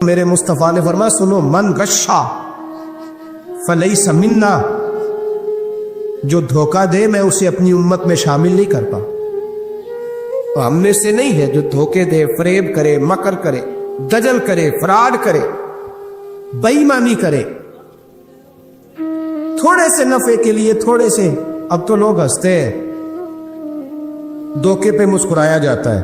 میرے مصطفیٰ نے فرمایا سنو، من غشا فلیس منا، جو دھوکہ دے میں اسے اپنی امت میں شامل نہیں کرتا، ہم میں سے نہیں ہے جو دھوکے دے، فریب کرے، مکر کرے، دجل کرے، فراڈ کرے، بے ایمانی کرے، تھوڑے سے نفع کے لیے، تھوڑے سے۔ اب تو لوگ ہنستے ہیں، دھوکے پہ مسکرایا جاتا ہے۔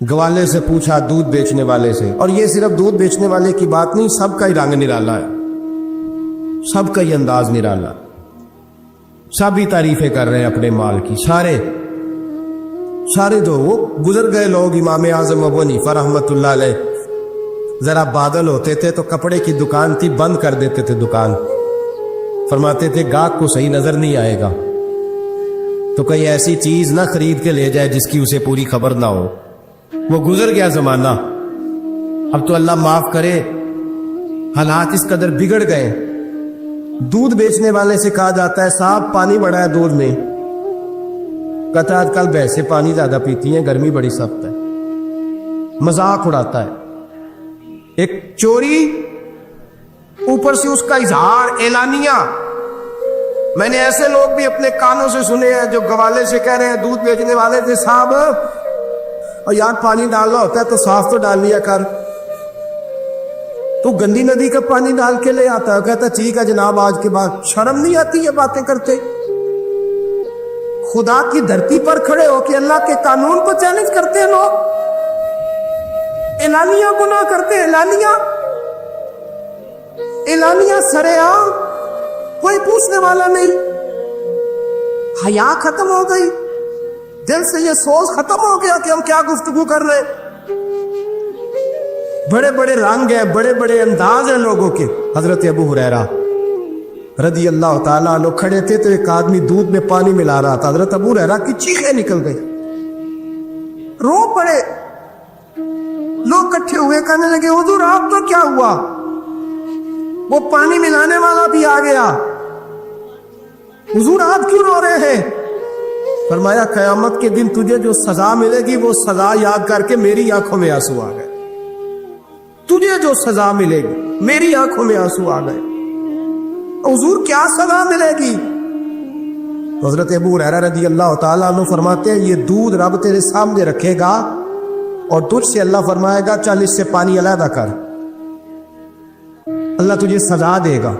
گوالے سے پوچھا، دودھ بیچنے والے سے، اور یہ صرف دودھ بیچنے والے کی بات نہیں، سب کا ہی رنگ نرالا ہے، سب کا ہی انداز نرالا، سب ہی تعریفیں کر رہے ہیں اپنے مال کی، سارے دو وہ گزر گئے لوگ۔ امام اعظم ابو حنیفہ رحمۃ اللہ علیہ، ذرا بادل ہوتے تھے تو کپڑے کی دکان تھی، بند کر دیتے تھے دکان، فرماتے تھے گاہک کو صحیح نظر نہیں آئے گا تو کوئی ایسی چیز نہ خرید کے لے جائے جس کی اسے پوری خبر نہ ہو۔ وہ گزر گیا زمانہ، اب تو اللہ معاف کرے، حالات اس قدر بگڑ گئے۔ دودھ بیچنے والے سے کہا جاتا ہے صاحب پانی بڑا ہے دودھ میں، کہتا ہے آج کل بھینسیں پانی زیادہ پیتی ہیں، گرمی بڑی سخت ہے، مذاق اڑاتا ہے۔ ایک چوری، اوپر سے اس کا اظہار اعلانیہ۔ میں نے ایسے لوگ بھی اپنے کانوں سے سنے ہیں جو گوالے سے کہہ رہے ہیں، دودھ بیچنے والے تھے، صاحب اور یار پانی ڈالنا ہوتا ہے تو صاف تو ڈال لیا کر، تو گندی ندی کا پانی ڈال کے لے آتا ہے۔ کہتا ٹھیک ہے جناب، آج کے بعد شرم نہیں آتی یہ باتیں کرتے؟ خدا کی دھرتی پر کھڑے ہو کے اللہ کے قانون کو چیلنج کرتے ہیں لوگ، اعلانیہ گناہ کرتے ہیں، اعلانیہ سرعام، کوئی پوچھنے والا نہیں۔ حیا ختم ہو گئی، دل سے یہ سوچ ختم ہو گیا کہ ہم کیا گفتگو کر رہے ہیں۔ بڑے بڑے رنگ ہیں، بڑے بڑے انداز ہیں لوگوں کے۔ حضرت ابو ہریرہ رضی اللہ تعالیٰ عنہ کھڑے تھے تو ایک آدمی دودھ میں پانی ملا رہا تھا، حضرت ابو ہریرہ کی چیخیں نکل گئی، رو پڑے۔ لوگ کٹھے ہوئے کہنے لگے حضور آپ تو کیا ہوا؟ وہ پانی ملانے والا بھی آ گیا، حضور آپ کیوں رو رہے ہیں؟ فرمایا قیامت کے دن تجھے جو سزا ملے گی وہ سزا یاد کر کے میری آنکھوں میں آنسو آ گئے، تجھے جو سزا ملے گی میری آنکھوں میں آنسو آ گئے۔ حضور کیا سزا ملے گی؟ حضرت ابو ہریرہ رضی اللہ تعالیٰ عنہ فرماتے ہیں یہ دودھ رب تیرے سامنے رکھے گا اور تجھ سے اللہ فرمائے گا چل اس سے پانی علیحدہ کر، اللہ تجھے سزا دے گا۔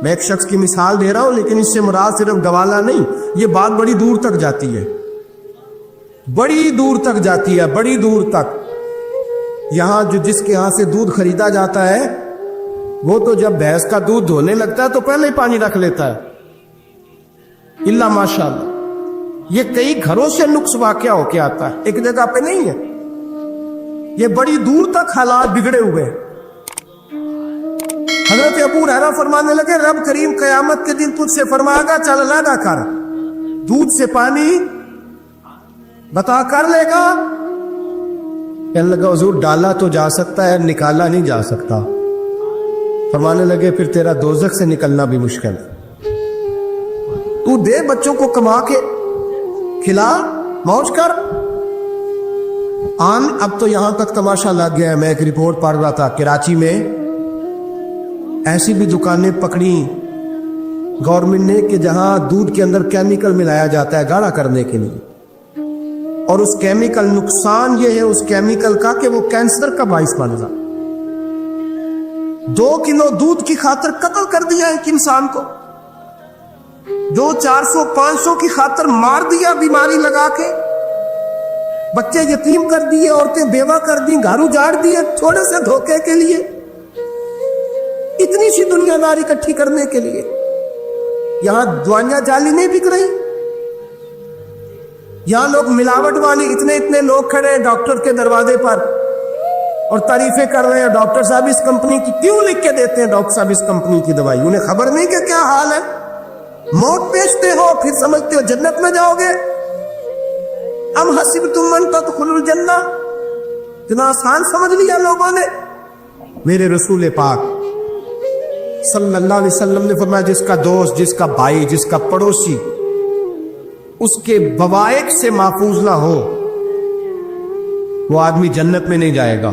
میں ایک شخص کی مثال دے رہا ہوں، لیکن اس سے مراد صرف گوالہ نہیں، یہ بات بڑی دور تک جاتی ہے، بڑی دور تک جاتی ہے، بڑی دور تک۔ یہاں جس کے ہاں سے دودھ خریدا جاتا ہے وہ تو جب بھینس کا دودھ دھونے لگتا ہے تو پہلے ہی پانی رکھ لیتا ہے، اللہ ماشاءاللہ۔ یہ کئی گھروں سے نقص واقع ہو کے آتا ہے، ایک جگہ پہ نہیں ہے، یہ بڑی دور تک حالات بگڑے ہوئے ہیں۔ حضرت ابو ہریرہ فرمانے لگے رب کریم قیامت کے دن تجھ سے فرمائے گا چل علیحدہ کر، دودھ سے پانی بتا کر لے گا؟ کہنے لگا حضور ڈالا تو جا سکتا ہے، نکالا نہیں جا سکتا۔ فرمانے لگے پھر تیرا دوزخ سے نکلنا بھی مشکل ہے، تو دے بچوں کو کما کے کھلا، موج کر۔ اب تو یہاں تک تماشا لگ گیا ہے۔ میں ایک رپورٹ پڑھ رہا تھا، کراچی میں ایسی بھی دکانیں پکڑی گورنمنٹ نے کہ جہاں دودھ کے اندر کیمیکل ملایا جاتا ہے گاڑھا کرنے کے لیے، اور اس کیمیکل نقصان یہ ہے اس کیمیکل کا کہ وہ کینسر کا باعث بن جاتا۔ 2 کلو دودھ کی خاطر قتل کر دیا ایک انسان کو، 400-500 کی خاطر مار دیا بیماری لگا کے، بچے یتیم کر دیے، عورتیں بیوہ کر دی، گھر اجاڑ دیے تھوڑے سے دھوکے کے لیے، اتنی سی دنیا داری اکٹھی کرنے کے لیے۔ یہاں دوائیاں جعلی نہیں بک رہی، یہاں لوگ ملاوٹ والی، اتنے لوگ کھڑے ہیں ڈاکٹر کے دروازے پر اور تعریفیں کر رہے ہیں ڈاکٹر صاحب اس کمپنی کی کیوں لکھ کے دیتے ہیں، ڈاکٹر صاحب اس کمپنی کی دوائی، انہیں خبر نہیں کہ کیا حال ہے۔ موت بیچتے ہو پھر سمجھتے ہو جنت میں جاؤ گے۔ ام حسبتم ان تدخلوا الجنہ، اتنا آسان سمجھ لیا لوگوں نے۔ میرے رسول پاک صلی اللہ علیہ وسلم نے فرمایا جس کا دوست، جس کا بھائی، جس کا پڑوسی اس کے بوائق سے محفوظ نہ ہو وہ آدمی جنت میں نہیں جائے گا۔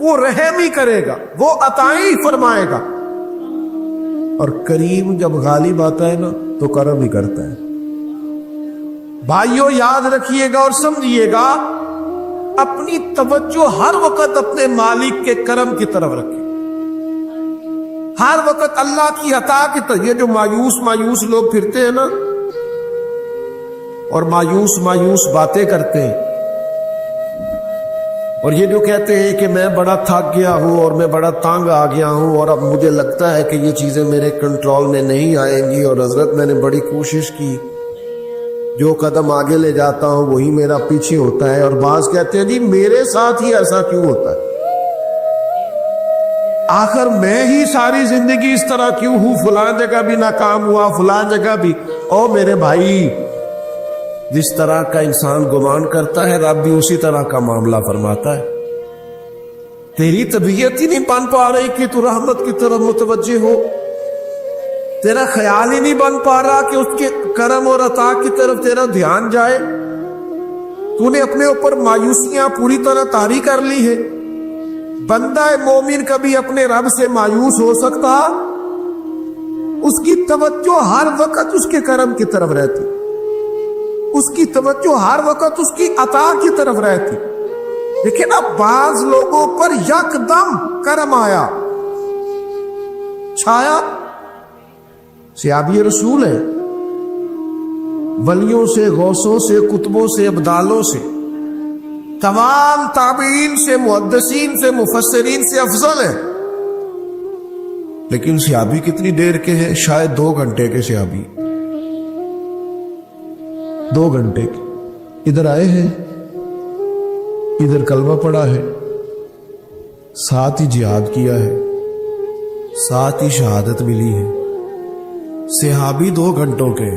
وہ رحم ہی کرے گا، وہ عطائیں ہی فرمائے گا، اور کریم جب غالب آتا ہے نا تو کرم ہی کرتا ہے۔ بھائیوں یاد رکھیے گا اور سمجھیے گا، اپنی توجہ ہر وقت اپنے مالک کے کرم کی طرف رکھیں، ہر وقت اللہ کی عطا کی طرف۔ یہ جو مایوس لوگ پھرتے ہیں نا اور مایوس باتیں کرتے ہیں، اور یہ جو کہتے ہیں کہ میں بڑا تھک گیا ہوں اور میں بڑا تانگ آ گیا ہوں اور اب مجھے لگتا ہے کہ یہ چیزیں میرے کنٹرول میں نہیں آئیں گی، اور حضرت میں نے بڑی کوشش کی، جو قدم آگے لے جاتا ہوں وہی میرا پیچھے ہوتا ہے، اور بعض کہتے ہیں جی میرے ساتھ ہی ایسا کیوں ہوتا ہے، آخر میں ہی ساری زندگی اس طرح کیوں ہوں، فلاں جگہ بھی ناکام ہوا، فلاں جگہ بھی۔ او میرے بھائی، جس طرح کا انسان گمان کرتا ہے رب بھی اسی طرح کا معاملہ فرماتا ہے۔ تیری طبیعت ہی نہیں بن پا رہی کہ تو رحمت کی طرف متوجہ ہو، تیرا خیال ہی نہیں بن پا رہا کہ اس کے کرم اور عطا کی طرف تیرا دھیان جائے، تو نے اپنے اوپر مایوسیاں پوری طرح طاری کر لی ہے۔ بندہ مومن کبھی اپنے رب سے مایوس ہو سکتا؟ اس کی توجہ ہر وقت اس کے کرم کی طرف رہتی، اس کی توجہ ہر وقت اس کی عطا کی طرف رہتی۔ لیکن اب بعض لوگوں پر یکدم کرم آیا، چھایا، صحابی رسول ہے، ولیوں سے، غوثوں سے، قطبوں سے، ابدالوں سے، تمام تابعین سے، محدثین سے، مفسرین سے افضل ہے، لیکن صحابی کتنی دیر کے ہیں؟ شاید 2 گھنٹے کے صحابی، 2 گھنٹے کے، ادھر آئے ہیں، ادھر کلمہ پڑھا ہے، ساتھ ہی جہاد کیا ہے، ساتھ ہی شہادت ملی ہے۔ صحابی 2 گھنٹوں کے،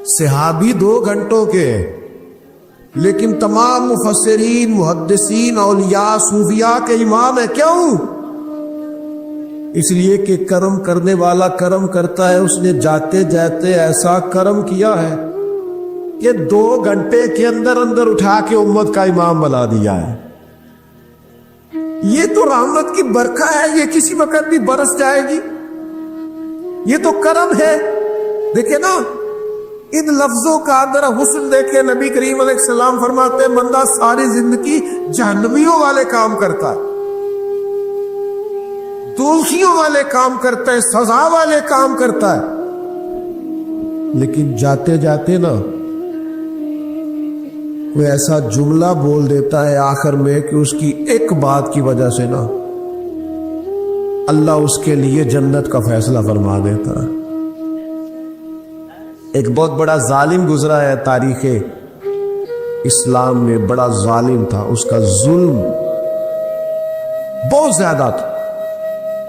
صحابی 2 گھنٹوں کے، لیکن تمام مفسرین، محدثین، اولیاء، صوفیاء کے امام ہے۔ کیوں؟ اس لیے کہ کرم کرنے والا کرم کرتا ہے، اس نے جاتے جاتے ایسا کرم کیا ہے کہ 2 گھنٹے کے اندر اٹھا کے امت کا امام بنا دیا ہے۔ یہ تو رحمت کی برکھا ہے، یہ کسی وقت بھی برس جائے گی، یہ تو کرم ہے۔ دیکھیں نا ان لفظوں کا ذرا حسن دیکھیں، نبی کریم علیہ السلام فرماتے ہیں بندہ ساری زندگی جہنمیوں والے کام کرتا ہے، دوزخیوں والے کام کرتا ہے، سزا والے کام کرتا ہے، لیکن جاتے جاتے نا کوئی ایسا جملہ بول دیتا ہے آخر میں کہ اس کی ایک بات کی وجہ سے نا اللہ اس کے لیے جنت کا فیصلہ فرما دیتا ہے۔ ایک بہت بڑا ظالم گزرا ہے تاریخ اسلام میں، بڑا ظالم تھا، اس کا ظلم بہت زیادہ تھا،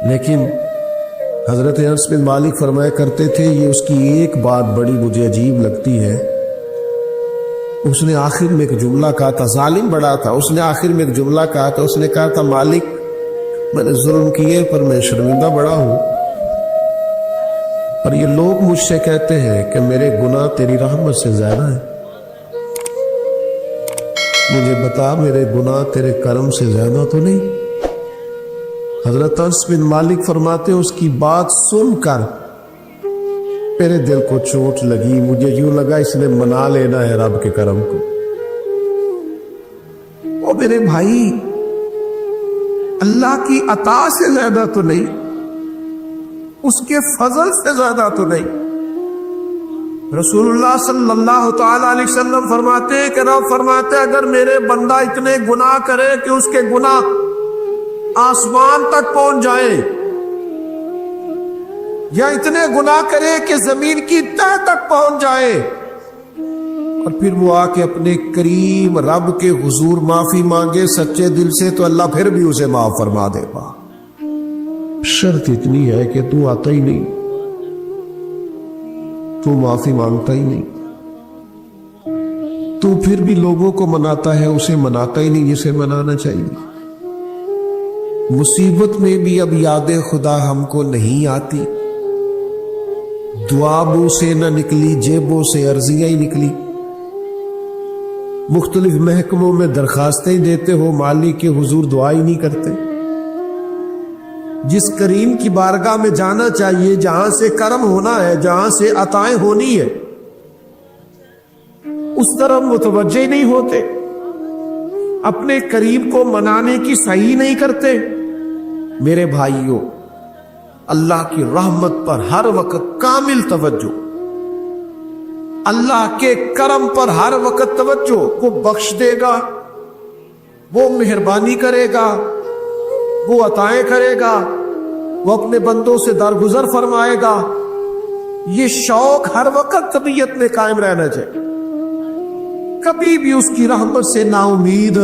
لیکن حضرت انس بن مالک فرمایا کرتے تھے یہ اس کی ایک بات بڑی مجھے عجیب لگتی ہے، اس نے آخر میں ایک جملہ کہا تھا، ظالم بڑا تھا، اس نے آخر میں ایک جملہ کہا تھا، اس نے کہا تھا مالک میں نے ظلم کیے پر میں شرمندہ بڑا ہوں، اور یہ لوگ مجھ سے کہتے ہیں کہ میرے گناہ تیری رحمت سے زیادہ ہیں، مجھے بتا میرے گناہ تیرے کرم سے زیادہ تو نہیں؟ حضرت انس بن مالک فرماتے اس کی بات سن کر میرے دل کو چوٹ لگی، مجھے یوں لگا اس نے منا لینا ہے رب کے کرم کو۔ او میرے بھائی، اللہ کی عطا سے زیادہ تو نہیں، اس کے فضل سے زیادہ تو نہیں۔ رسول اللہ صلی اللہ تعالی علیہ وسلم فرماتے ہیں کہ رب فرماتے ہیں اگر میرے بندہ اتنے گناہ کرے کہ اس کے گناہ آسمان تک پہنچ جائے، یا اتنے گناہ کرے کہ زمین کی تہ تک پہنچ جائے، اور پھر وہ آ کے اپنے کریم رب کے حضور معافی مانگے سچے دل سے، تو اللہ پھر بھی اسے معاف فرما دے گا۔ شرط اتنی ہے کہ تو آتا ہی نہیں، تو معافی مانگتا ہی نہیں، تو پھر بھی لوگوں کو مناتا ہے، اسے مناتا ہی نہیں جسے منانا چاہیے۔ مصیبت میں بھی اب یاد خدا ہم کو نہیں آتی، دعا منہ سے نہ نکلی، جیبوں سے عرضیاں ہی نکلی۔ مختلف محکموں میں درخواستیں دیتے ہو، مالک کے حضور دعا ہی نہیں کرتے۔ جس کریم کی بارگاہ میں جانا چاہیے، جہاں سے کرم ہونا ہے، جہاں سے عطائیں ہونی ہے، اس طرف متوجہ نہیں ہوتے، اپنے قریب کو منانے کی صحیح نہیں کرتے۔ میرے بھائیوں، اللہ کی رحمت پر ہر وقت کامل توجہ، اللہ کے کرم پر ہر وقت توجہ۔ وہ بخش دے گا، وہ مہربانی کرے گا، وہ عطائیں کرے گا، وہ اپنے بندوں سے درگزر فرمائے گا۔ یہ شوق ہر وقت طبیعت میں قائم رہنا چاہیے، کبھی بھی اس کی رحمت سے نا امید۔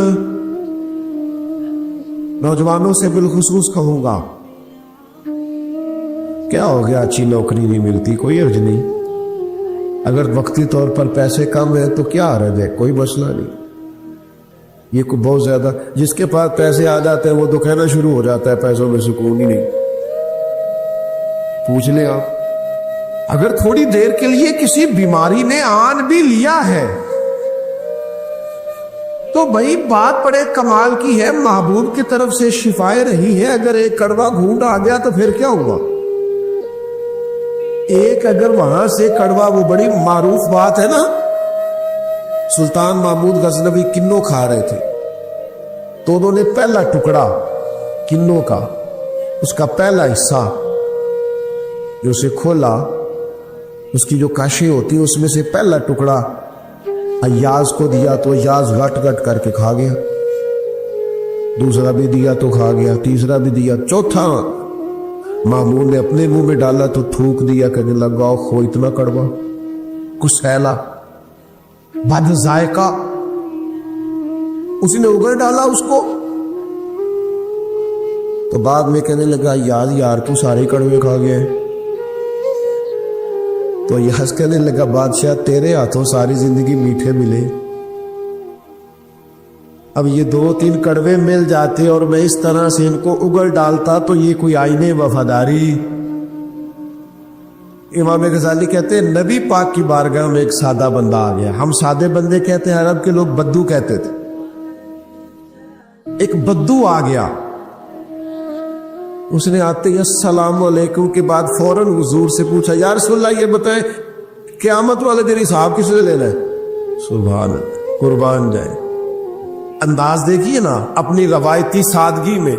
نوجوانوں سے بالخصوص کہوں گا، کیا ہو گیا اچھی نوکری نہیں ملتی، کوئی عرض نہیں، اگر وقتی طور پر پیسے کم ہیں تو کیا عرض ہے، کوئی مسئلہ نہیں۔ یہ کوئی بہت زیادہ، جس کے پاس پیسے آ جاتے ہیں وہ تو کہنا شروع ہو جاتا ہے پیسوں میں سکون ہی نہیں۔ پوچھ لیں آپ، اگر تھوڑی دیر کے لیے کسی بیماری نے آن بھی لیا ہے تو بھائی بات بڑے کمال کی ہے، محبوب کی طرف سے شفائیں رہی ہے۔ اگر ایک کڑوا گھونٹ آ گیا تو پھر کیا ہوا؟ ایک اگر وہاں سے کڑوا، وہ بڑی معروف بات ہے نا، سلطان محمود غزنوی کنوں کھا رہے تھے تو انہوں نے پہلا ٹکڑا کنوں کا، اس کا پہلا حصہ جو اسے کھولا، اس کی جو کاشیں ہوتی ہیں اس میں سے پہلا ٹکڑا ایاز کو دیا تو ایاز گٹ گٹ کر کے کھا گیا، دوسرا بھی دیا تو کھا گیا، تیسرا بھی دیا، چوتھا مامون نے اپنے منہ میں ڈالا تو تھوک دیا، کہنے لگا خو اتنا کڑوا، کسیلا، بد ذائقہ۔ اسی نے اگل ڈالا اس کو تو بعد میں کہنے لگا یار تو سارے کڑوے کھا گئے۔ تو یاز کہنے لگا بادشاہ تیرے ہاتھوں ساری زندگی میٹھے ملے، اب یہ 2-3 کڑوے مل جاتے اور میں اس طرح سے ان کو اگل ڈالتا تو یہ کوئی آئینے وفاداری۔ امام غزالی کہتے ہیں نبی پاک کی بارگاہ میں ایک سادہ بندہ آ گیا۔ ہم سادے بندے کہتے ہیں، عرب کے لوگ بدو کہتے تھے۔ ایک بدو آ گیا، اس نے آتے ہی السلام علیکم کے بعد فوراً حضور سے پوچھا، یا رسول اللہ یہ بتائیں قیامت والے دن حساب کس نے لینا ہے؟ سبحان اللہ، قربان جائے۔ انداز دیکھیے نا اپنی روایتی سادگی میں،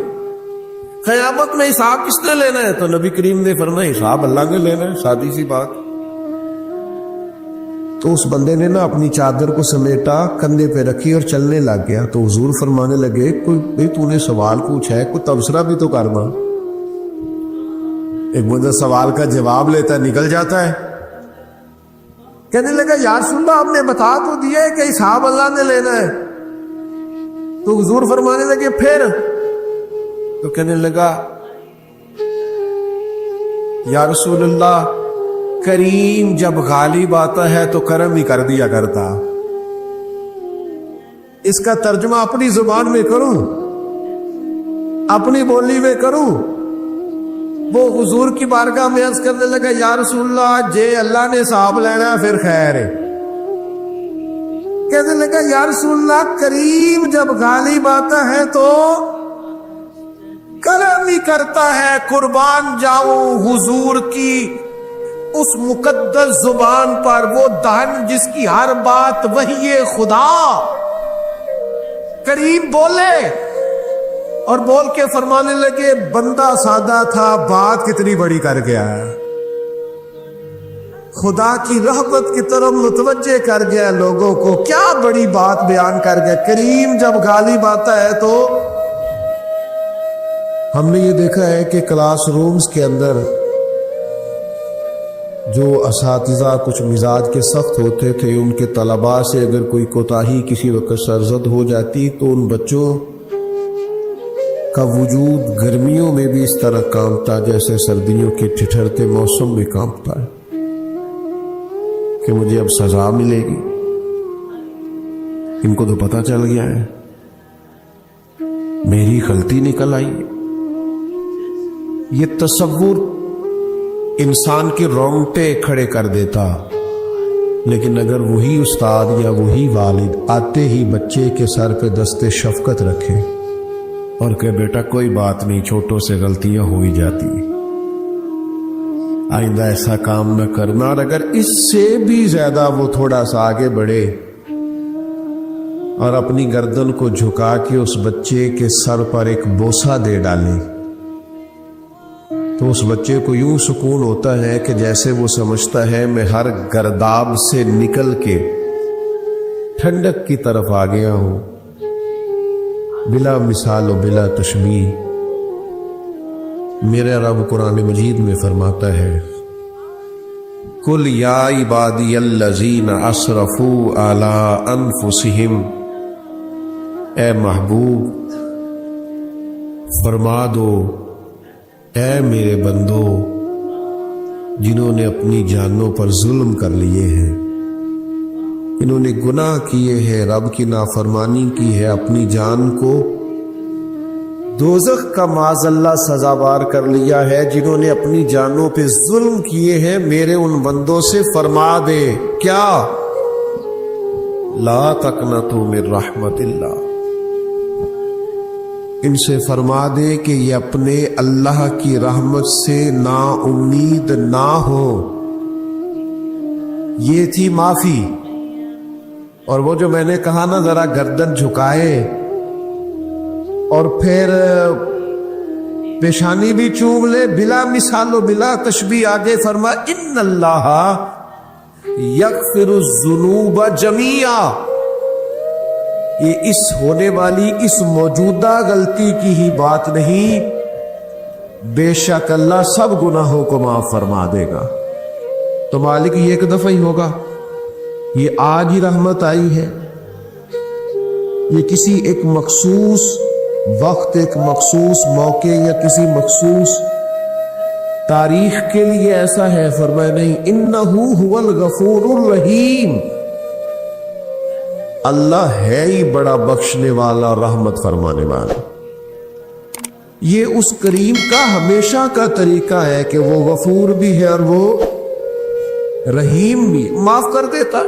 قیامت میں حساب کس نے لینا ہے؟ تو نبی کریم نے فرمایا حساب اللہ نے لینا ہے، سادی سی بات۔ تو اس بندے نے نا اپنی چادر کو سمیٹا، کندھے پہ رکھی اور چلنے لگ گیا۔ تو حضور فرمانے لگے کوئی تو نے سوال پوچھا ہے، کوئی تبصرہ بھی تو کرنا۔ ایک بندہ سوال کا جواب لیتا ہے نکل جاتا ہے۔ کہنے لگا یا رسول اللہ آپ نے بتا تو دیا ہے کہ حساب اللہ نے لینا ہے۔ تو حضور فرمانے لگے پھر؟ تو کہنے لگا یا رسول اللہ کریم جب غالب آتا ہے تو کرم ہی کر دیا کرتا۔ اس کا ترجمہ اپنی زبان میں کروں، اپنی بولی میں کروں۔ وہ حضور کی بارگاہ میں عرض کرنے لگا یا رسول اللہ جے اللہ نے حساب لینا ہے پھر خیر ہے۔ کہنے لگا یا رسول اللہ کریم جب غالب آتا ہے تو کرم ہی کرتا ہے، قربان جاؤں حضور کی اس مقدس زبان پر، وہ دہن جس کی ہر بات وحی خدا۔ کریم بولے اور بول کے فرمانے لگے بندہ سادہ تھا، بات کتنی بڑی کر گیا ہے، خدا کی رحمت کی طرف متوجہ کر گیا لوگوں کو، کیا بڑی بات بیان کر گیا۔ کریم جب غالب آتا ہے تو ہم نے یہ دیکھا ہے کہ کلاس رومز کے اندر جو اساتذہ کچھ مزاج کے سخت ہوتے تھے، ان کے طلباء سے اگر کوئی کوتاہی کسی وقت سرزد ہو جاتی تو ان بچوں کا وجود گرمیوں میں بھی اس طرح کانپتا جیسے سردیوں کے ٹھٹھرتے موسم میں کانپتا ہے کہ مجھے اب سزا ملے گی۔ ان کو تو پتہ چل گیا ہے میری غلطی نکل آئی۔ یہ تصور انسان کے رونگٹے کھڑے کر دیتا لیکن اگر وہی استاد یا وہی والد آتے ہی بچے کے سر پہ دست شفقت رکھے اور کہ بیٹا کوئی بات نہیں، چھوٹوں سے غلطیاں ہو ہی جاتی، آئندہ ایسا کام نہ کرنا، اور اگر اس سے بھی زیادہ وہ تھوڑا سا آگے بڑھے اور اپنی گردن کو جھکا کے اس بچے کے سر پر ایک بوسہ دے ڈالے تو اس بچے کو یوں سکون ہوتا ہے کہ جیسے وہ سمجھتا ہے میں ہر گرداب سے نکل کے ٹھنڈک کی طرف آ گیا ہوں، بلا مثال و بلا تشبیہ۔ میرا رب قرآن مجید میں فرماتا ہے قل یا عبادی الذین اسرفوا علی انفسہم، اے محبوب فرما دو اے میرے بندو جنہوں نے اپنی جانوں پر ظلم کر لیے ہیں، انہوں نے گناہ کیے ہیں، رب کی نافرمانی کی ہے، اپنی جان کو دوزخ کا معاذ اللہ سزاوار کر لیا ہے، جنہوں نے اپنی جانوں پہ ظلم کیے ہیں، میرے ان بندوں سے فرما دے کیا؟ لا تقنطوا من رحمت اللہ، ان سے فرما دے کہ یہ اپنے اللہ کی رحمت سے نا امید نہ ہو۔ یہ تھی معافی، اور وہ جو میں نے کہا نا ذرا گردن جھکائے اور پھر پیشانی بھی چوم لے، بلا مثال و بلا تشبیہ آگے فرما ان اللہ یغفر الذنوب جمیعا، یہ اس ہونے والی اس موجودہ غلطی کی ہی بات نہیں، بے شک اللہ سب گناہوں کو معاف فرما دے گا۔ تو مالک یہ ایک دفعہ ہی ہوگا، یہ آج ہی رحمت آئی ہے، یہ کسی ایک مخصوص وقت، ایک مخصوص موقع یا کسی مخصوص تاریخ کے لیے ایسا ہے؟ فرمایا نہیں، انہو هو الغفور الرحیم، اللہ ہے ہی بڑا بخشنے والا، رحمت فرمانے والا۔ یہ اس کریم کا ہمیشہ کا طریقہ ہے کہ وہ غفور بھی ہے اور وہ رحیم بھی، معاف کر دیتا۔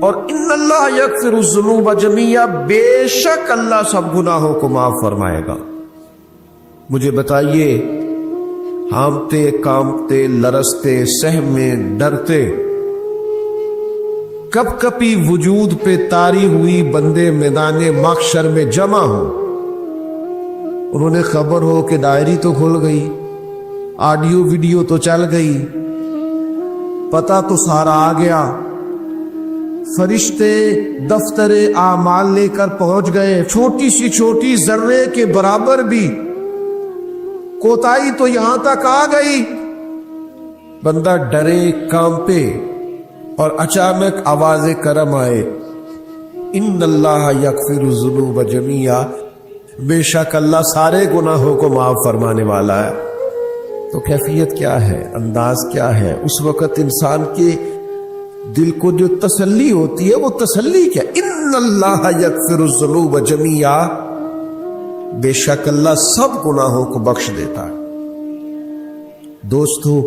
اور ان اللہ یغفر الذنوب جمیعا، بے شک اللہ سب گناہوں کو معاف فرمائے گا۔ مجھے بتائیے، ہانپتے کانپتے لرزتے سہمے ڈرتے کب کپی وجود پہ تاری ہوئی بندے میدان محشر میں جمع ہو، انہوں نے خبر ہو کہ ڈائری تو کھل گئی، آڈیو ویڈیو تو چل گئی، پتہ تو سارا آ گیا، فرشتے دفتر اعمال لے کر پہنچ گئے، چھوٹی سی چھوٹی ذرے کے برابر بھی کوتاہی تو یہاں تک آ گئی، بندہ ڈرے کانپے، اور اچانک آواز کرم آئے ان اللہ یغفر الذنوب جمیعا، بے شک اللہ سارے گناہوں کو معاف فرمانے والا ہے۔ تو کیفیت کیا ہے، انداز کیا ہے؟ اس وقت انسان کے دل کو جو تسلی ہوتی ہے، وہ تسلی کیا؟ ان اللہ یغفر الذنوب جمیعا، بے شک اللہ سب گناہوں کو بخش دیتا ہے۔ دوستو،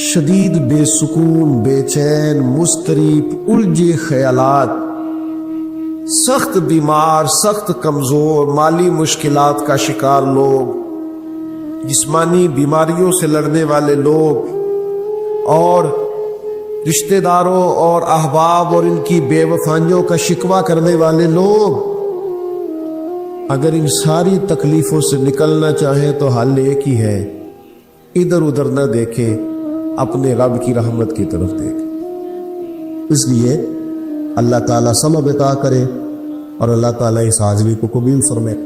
شدید بے سکون، بے چین، مضطرب، الجھے خیالات، سخت بیمار، سخت کمزور، مالی مشکلات کا شکار لوگ، جسمانی بیماریوں سے لڑنے والے لوگ، اور رشتہ داروں اور احباب اور ان کی بے وفائیوں کا شکوہ کرنے والے لوگ، اگر ان ساری تکلیفوں سے نکلنا چاہیں تو حل ایک ہی ہے، ادھر ادھر نہ دیکھیں، اپنے رب کی رحمت کی طرف دیکھیں۔ اس لیے اللہ تعالیٰ سمجھ عطا کرے اور اللہ تعالیٰ اس حاضری کو قبول فرمائے۔